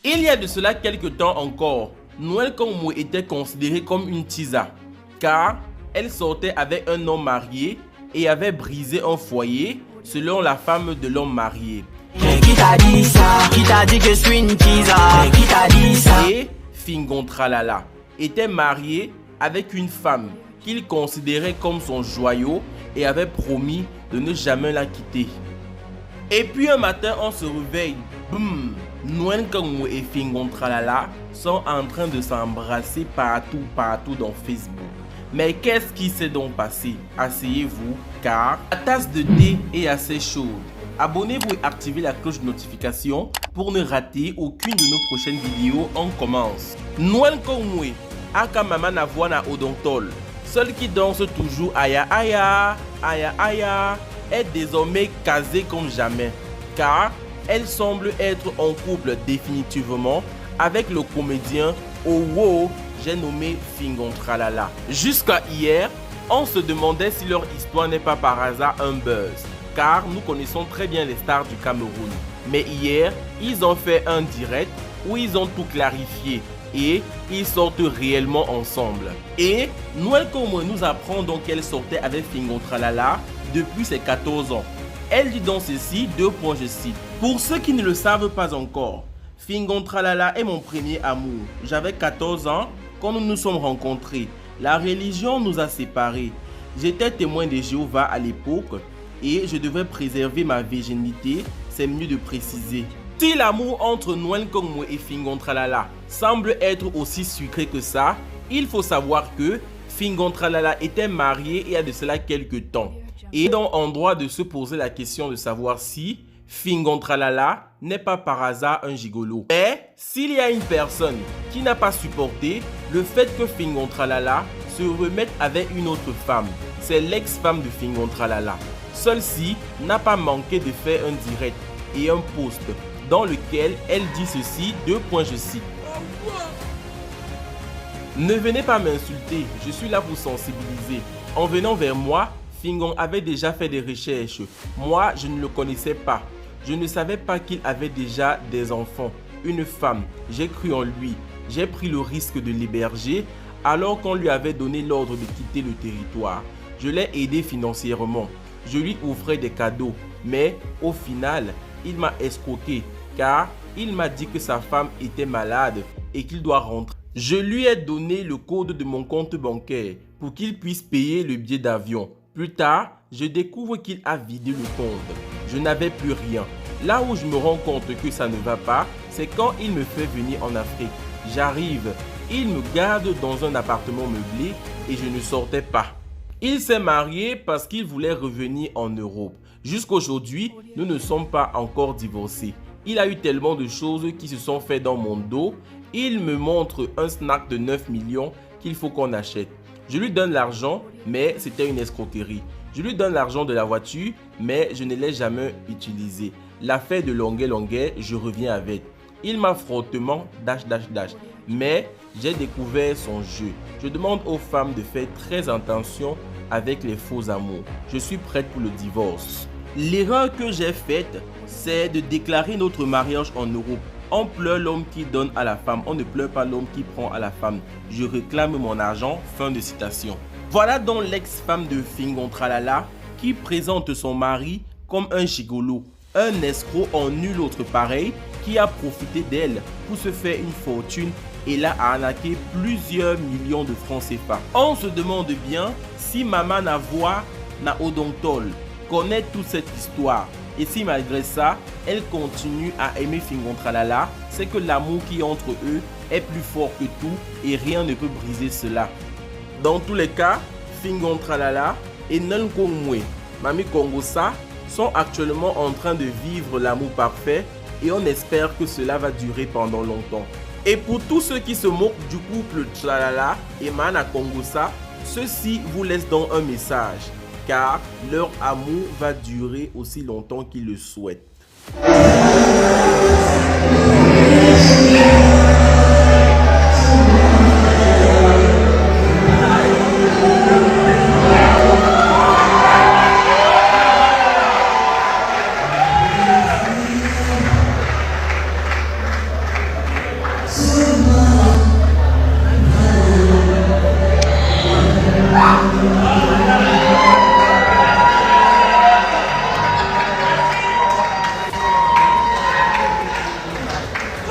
Il y a de cela quelques temps encore, Noël Kongmue était considérée comme une tisa, car elle sortait avec un homme marié et avait brisé un foyer selon la femme de l'homme marié. Qui t'a dit ça? Qui t'a dit que je suis une tisa? Qui t'a dit ça? Et Fingontralala était marié avec une femme qu'il considérait comme son joyau et avait promis de ne jamais la quitter. Et puis un matin, on se réveille, boum, Noël Kongmue et Fingontralala sont en train de s'embrasser partout dans Facebook. Mais qu'est-ce qui s'est donc passé? Asseyez-vous, car la tasse de thé est assez chaude. Abonnez-vous et activez la cloche de notification pour ne rater aucune de nos prochaines vidéos. On commence. Noël Kongmue, aka Mama Navoana Odontol, celle qui danse toujours Aya Aya, Aya Aya, est désormais casée comme jamais, car elle semble être en couple définitivement avec le comédien Owo, j'ai nommé Fingontralala. Jusqu'à hier, on se demandait si leur histoire n'est pas par hasard un buzz, car nous connaissons très bien les stars du Cameroun. Mais hier, ils ont fait un direct où ils ont tout clarifié et ils sortent réellement ensemble. Et Noël Kongmue nous apprend donc qu'elle sortait avec Fingontralala depuis ses 14 ans. Elle dit dans ceci, je cite, « Pour ceux qui ne le savent pas encore, Fingontralala est mon premier amour. J'avais 14 ans quand nous nous sommes rencontrés. La religion nous a séparés. J'étais témoin de Jéhovah à l'époque et je devais préserver ma virginité, c'est mieux de préciser. » Si l'amour entre Noël Kongmue et Fingontralala semble être aussi sucré que ça, il faut savoir que Fingontralala était mariée il y a de cela quelques temps. Et donc en droit de se poser la question de savoir si Fingontralala n'est pas par hasard un gigolo. Mais s'il y a une personne qui n'a pas supporté le fait que Fingontralala se remette avec une autre femme, c'est l'ex-femme de Fingontralala. Celle-ci n'a pas manqué de faire un direct et un post dans lequel elle dit ceci, je cite. Ne venez pas m'insulter, je suis là pour sensibiliser. En venant vers moi, Fingon avait déjà fait des recherches. Moi, je ne le connaissais pas. Je ne savais pas qu'il avait déjà des enfants, une femme. J'ai cru en lui. J'ai pris le risque de l'héberger alors qu'on lui avait donné l'ordre de quitter le territoire. Je l'ai aidé financièrement. Je lui offrais des cadeaux. Mais au final, il m'a escroqué car il m'a dit que sa femme était malade et qu'il doit rentrer. Je lui ai donné le code de mon compte bancaire pour qu'il puisse payer le billet d'avion. Plus tard, je découvre qu'il a vidé le compte. Je n'avais plus rien. Là où je me rends compte que ça ne va pas, c'est quand il me fait venir en Afrique. J'arrive, il me garde dans un appartement meublé et je ne sortais pas. Il s'est marié parce qu'il voulait revenir en Europe. Jusqu'aujourd'hui, nous ne sommes pas encore divorcés. Il a eu tellement de choses qui se sont faites dans mon dos. Il me montre un snack de 9 millions qu'il faut qu'on achète. Je lui donne l'argent, mais c'était une escroquerie. Je lui donne l'argent de la voiture, mais je ne l'ai jamais utilisé. L'affaire de longuet, je reviens avec. Il m'a frottement mais j'ai découvert son jeu. Je demande aux femmes de faire très attention avec les faux amours. Je suis prête pour le divorce. L'erreur que j'ai faite, c'est de déclarer notre mariage en Europe. On pleure l'homme qui donne à la femme, on ne pleure pas l'homme qui prend à la femme. Je réclame mon argent, fin de citation. Voilà donc l'ex-femme de Fingontralala qui présente son mari comme un gigolo, un escroc en nul autre pareil qui a profité d'elle pour se faire une fortune et l'a arnaqué plusieurs millions de francs CFA. On se demande bien si Mama Navoana Odontol connaît toute cette histoire. Et si malgré ça, elle continue à aimer Fingontralala, c'est que l'amour qui est entre eux est plus fort que tout et rien ne peut briser cela. Dans tous les cas, Fingontralala et Noël Kongmue, Mami Kongosa, sont actuellement en train de vivre l'amour parfait et on espère que cela va durer pendant longtemps. Et pour tous ceux qui se moquent du couple Tralala et Mana Kongosa, ceci vous laisse donc un message, car leur amour va durer aussi longtemps qu'ils le souhaitent.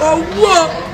Oh, wow.